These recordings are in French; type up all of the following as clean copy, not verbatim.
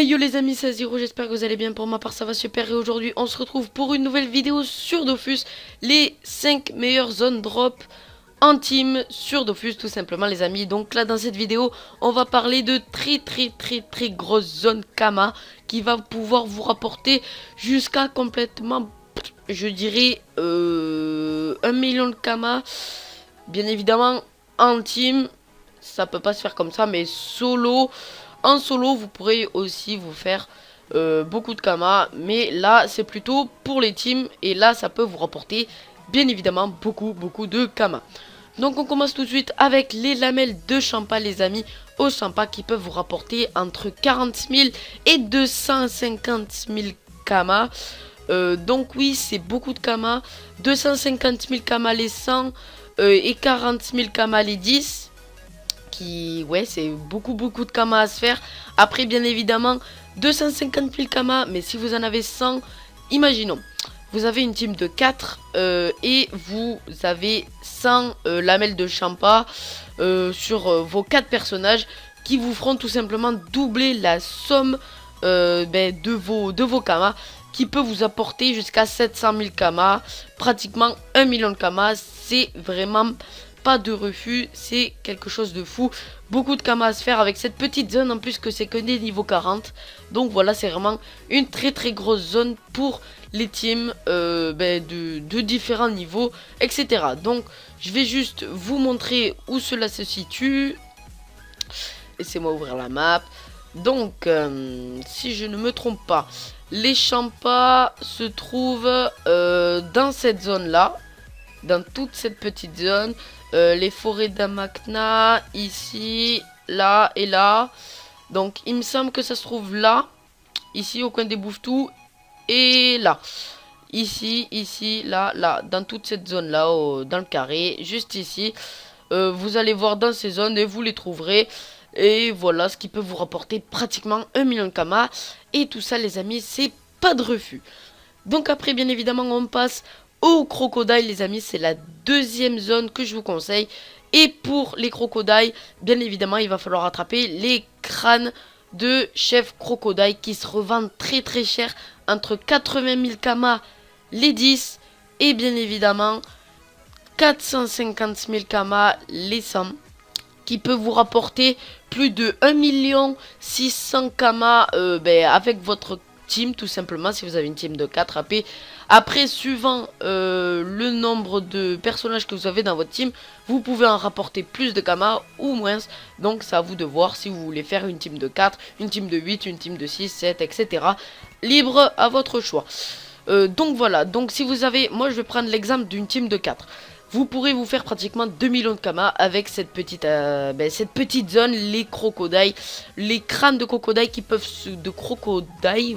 Hey yo les amis, c'est Zero, j'espère que vous allez bien. Pour ma part ça va super et aujourd'hui on se retrouve pour une nouvelle vidéo sur Dofus. Les 5 meilleures zones drop en team sur Dofus tout simplement les amis. Donc là dans cette vidéo on va parler de très grosses zones Kama qui va pouvoir vous rapporter jusqu'à complètement, je dirais 1 million de Kama. Bien évidemment en team ça peut pas se faire comme ça, mais en solo, vous pourrez aussi vous faire beaucoup de Kama. Mais là, c'est plutôt pour les teams. Et là, ça peut vous rapporter, bien évidemment, beaucoup de Kama. Donc, on commence tout de suite avec les lamelles de Champa, les amis. Au Champa, qui peuvent vous rapporter entre 40 000 et 250 000 Kama. Donc, oui, c'est beaucoup de Kama. 250 000 Kama les 100 et 40 000 Kama les 10. Ouais, c'est beaucoup de Kama à se faire. Après bien évidemment 250 000 Kama, mais si vous en avez 100, imaginons vous avez une team de 4 et vous avez 100 lamelles de Champa sur vos 4 personnages qui vous feront tout simplement doubler la somme de vos Kama, qui peut vous apporter jusqu'à 700 000 Kama, pratiquement 1 million de Kama. C'est vraiment pas de refus, c'est quelque chose de fou. Beaucoup de Kama à se faire avec cette petite zone, en plus que c'est que des niveaux 40. Donc voilà, c'est vraiment une très grosse zone pour les teams de différents niveaux, etc. Donc je vais juste vous montrer où cela se situe. Laissez-moi ouvrir la map. Donc si je ne me trompe pas, les Champa se trouvent dans cette zone là, dans toute cette petite zone. Les forêts d'Amakna, ici, là et là. Donc il me semble que ça se trouve là, ici au coin des Bouffetous, et là. Ici, là, dans toute cette zone là, dans le carré, juste ici. Vous allez voir dans ces zones et vous les trouverez. Et voilà ce qui peut vous rapporter pratiquement 1 million de Kama. Et tout ça les amis, c'est pas de refus. Donc après bien évidemment on passe au crocodile les amis, c'est la deuxième zone que je vous conseille. Et pour les crocodiles, bien évidemment il va falloir attraper les crânes de chef crocodile qui se revendent très cher, entre 80 000 Kama les 10 et bien évidemment 450 000 Kama les 100, qui peut vous rapporter plus de 1 600 000 Kama avec votre team, tout simplement, si vous avez une team de 4 AP. Après, suivant le nombre de personnages que vous avez dans votre team, vous pouvez en rapporter plus de Kama ou moins. Donc c'est à vous de voir si vous voulez faire une team de 4, une team de 8, une team de 6, 7, etc. Libre à votre choix. Donc voilà, donc si vous avez, moi je vais prendre l'exemple d'une team de 4. Vous pourrez vous faire pratiquement 2 millions de Kama avec cette petite zone, les crocodiles, les crânes de crocodile qui peuvent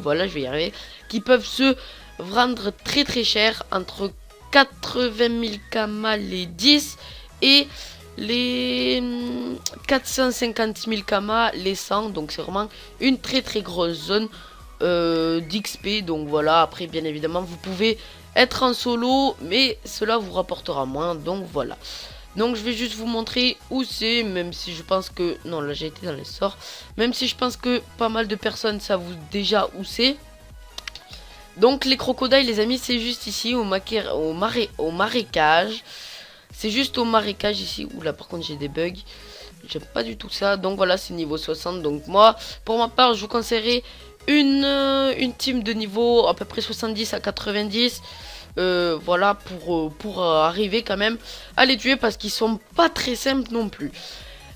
voilà, je vais y arriver, qui peuvent se vendre très cher, entre 80 000 Kama les 10 et les 450 000 Kama les 100. Donc c'est vraiment une très grosse zone d'XP. Donc voilà, après bien évidemment vous pouvez être en solo, mais cela vous rapportera moins. Donc voilà, donc je vais juste vous montrer où c'est, même si je pense que non, là j'ai été dans les sorts, même si je pense que pas mal de personnes savent déjà où c'est. Donc les crocodiles les amis, c'est juste ici au marécage. C'est juste au marécage ici. Oula, par contre j'ai des bugs, j'aime pas du tout ça. Donc voilà, c'est niveau 60. Donc moi, pour ma part, je vous conseillerais une team de niveau à peu près 70 à 90. Voilà, pour arriver quand même à les tuer, parce qu'ils sont pas très simples non plus.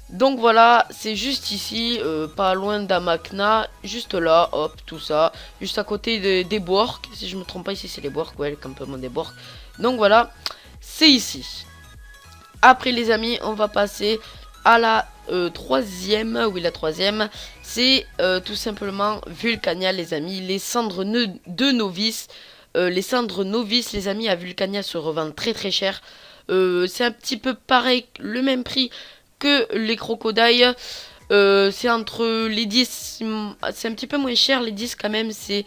Donc voilà, c'est juste ici, pas loin d'Amakna, juste là, hop, tout ça, juste à côté des Borks, si je me trompe pas, ici c'est les Borks, ouais, le campement des Borks. Donc voilà, c'est ici. Après les amis, on va passer à la troisième, oui la troisième, c'est tout simplement Vulcania les amis, les cendres de novice. Les cendres novices les amis à Vulcania se revendent très cher. C'est un petit peu pareil, le même prix que les crocodiles. C'est entre les 10, c'est un petit peu moins cher les 10 quand même, c'est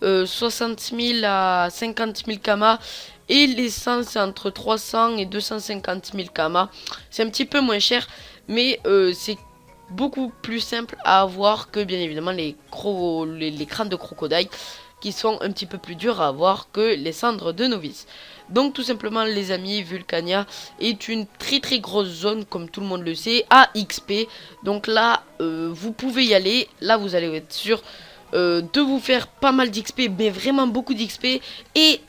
60 000 à 50 000 Kama. Et les 100 c'est entre 300 et 250 000 Kama. C'est un petit peu moins cher, mais c'est beaucoup plus simple à avoir que bien évidemment les crânes de crocodile, qui sont un petit peu plus durs à avoir que les cendres de novice. Donc tout simplement les amis, Vulcania est une très grosse zone, comme tout le monde le sait, à XP. Donc là vous pouvez y aller, là vous allez être sûr de vous faire pas mal d'XP, mais vraiment beaucoup d'XP, et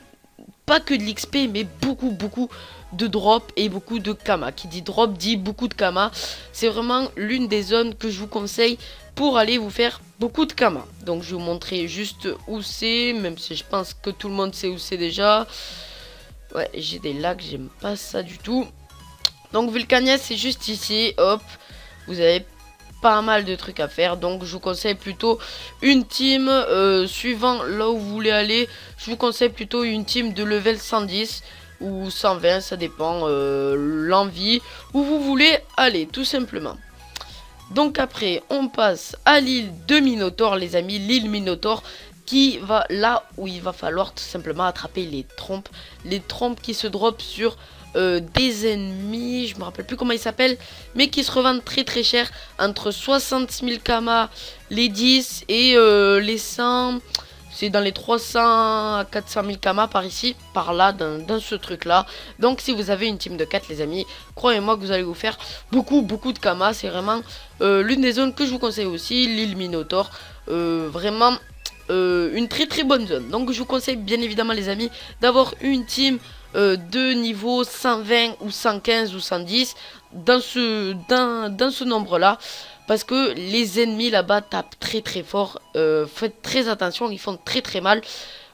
pas que de l'XP, mais beaucoup de drop et beaucoup de kama. Qui dit drop dit beaucoup de kama. C'est vraiment l'une des zones que je vous conseille pour aller vous faire beaucoup de kama. Donc je vais vous montrer juste où c'est, même si je pense que tout le monde sait où c'est déjà. Ouais, j'ai des lags, j'aime pas ça du tout. Donc Vulcania, c'est juste ici, hop. Vous avez pas mal de trucs à faire, donc je vous conseille plutôt une team suivant là où vous voulez aller. Je vous conseille plutôt une team de level 110 ou 120, ça dépend l'envie où vous voulez aller tout simplement. Donc après on passe à l'île de Minotaur les amis, l'île Minotaur, qui va là où il va falloir tout simplement attraper les trompes qui se drop sur des ennemis, je me rappelle plus comment ils s'appellent, mais qui se revendent très cher, entre 60 000 kama les 10 et les 100, c'est dans les 300 à 400 000 kama par ici, par là, dans ce truc là. Donc si vous avez une team de 4 les amis, croyez-moi que vous allez vous faire beaucoup de kama. C'est vraiment l'une des zones que je vous conseille aussi, l'île Minotaur, vraiment une très bonne zone. Donc je vous conseille bien évidemment les amis d'avoir une team de niveau 120 ou 115 ou 110 dans ce nombre là, parce que les ennemis là-bas tapent très fort. Faites très attention, ils font très mal.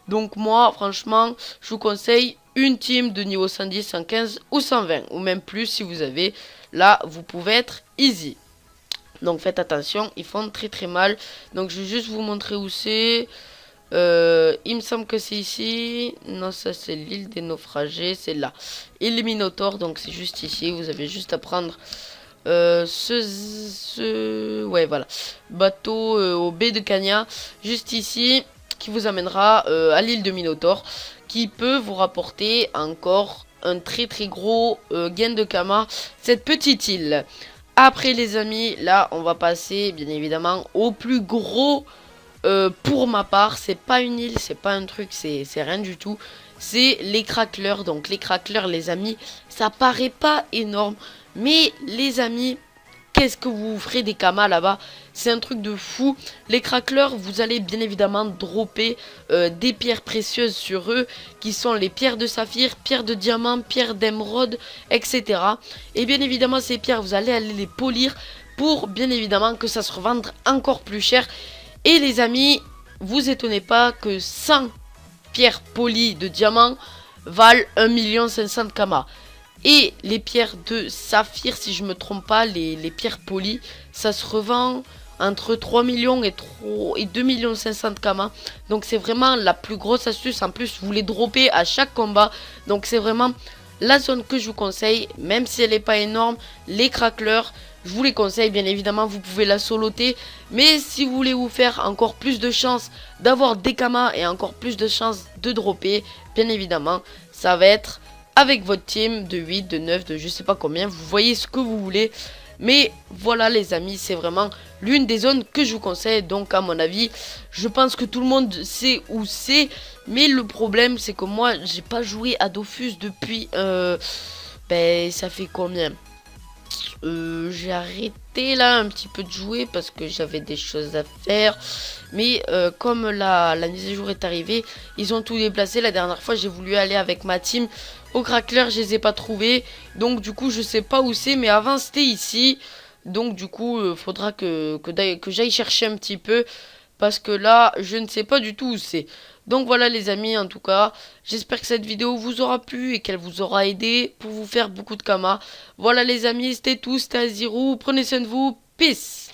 Donc moi franchement je vous conseille une team de niveau 110, 115 ou 120, ou même plus si vous avez. Là vous pouvez être easy. Donc faites attention, ils font très mal. Donc je vais juste vous montrer où c'est. Il me semble que c'est ici. Non, ça c'est l'île des naufragés, c'est là. Île Minotaur, donc c'est juste ici. Vous avez juste à prendre ouais voilà, bateau au baie de Cagna, juste ici, qui vous amènera à l'île de Minotaur, qui peut vous rapporter encore un très gros gain de kama, cette petite île. Après les amis, là on va passer bien évidemment au plus gros. Pour ma part, c'est pas une île, c'est pas un truc, c'est rien du tout. C'est les craqueleurs. Donc les craqueleurs les amis, ça paraît pas énorme, mais les amis, qu'est-ce que vous ferez des kamas là-bas? C'est un truc de fou. Les craqueleurs, vous allez bien évidemment dropper des pierres précieuses sur eux, qui sont les pierres de saphir, pierres de diamant, pierres d'émeraude, etc. Et bien évidemment ces pierres, vous allez aller les polir pour bien évidemment que ça se revende encore plus cher. Et les amis, vous étonnez pas que 100 pierres polies de diamant valent 1 500 000 kama. Et les pierres de saphir, si je me trompe pas, les pierres polies, ça se revend entre 3 millions et 2 500 000 kama. Donc c'est vraiment la plus grosse astuce. En plus, vous les droppez à chaque combat. Donc c'est vraiment la zone que je vous conseille, même si elle n'est pas énorme. Les craqueleurs, je vous les conseille, bien évidemment, vous pouvez la soloter. Mais si vous voulez vous faire encore plus de chances d'avoir des kamas et encore plus de chances de dropper, bien évidemment, ça va être avec votre team de 8, de 9, de je sais pas combien. Vous voyez ce que vous voulez. Mais voilà les amis, c'est vraiment l'une des zones que je vous conseille. Donc à mon avis, je pense que tout le monde sait où c'est. Mais le problème, c'est que moi, j'ai pas joué à Dofus depuis... ça fait combien? J'ai arrêté là un petit peu de jouer parce que j'avais des choses à faire. Mais comme la mise à jour est arrivée, ils ont tout déplacé. La dernière fois, j'ai voulu aller avec ma team au craqueleur, je les ai pas trouvés. Donc du coup, je sais pas où c'est. Mais avant, c'était ici. Donc du coup, faudra que j'aille chercher un petit peu. Parce que là, je ne sais pas du tout où c'est. Donc voilà les amis, en tout cas, j'espère que cette vidéo vous aura plu et qu'elle vous aura aidé pour vous faire beaucoup de kama. Voilà les amis, c'était tout, c'était Azirou, prenez soin de vous, peace.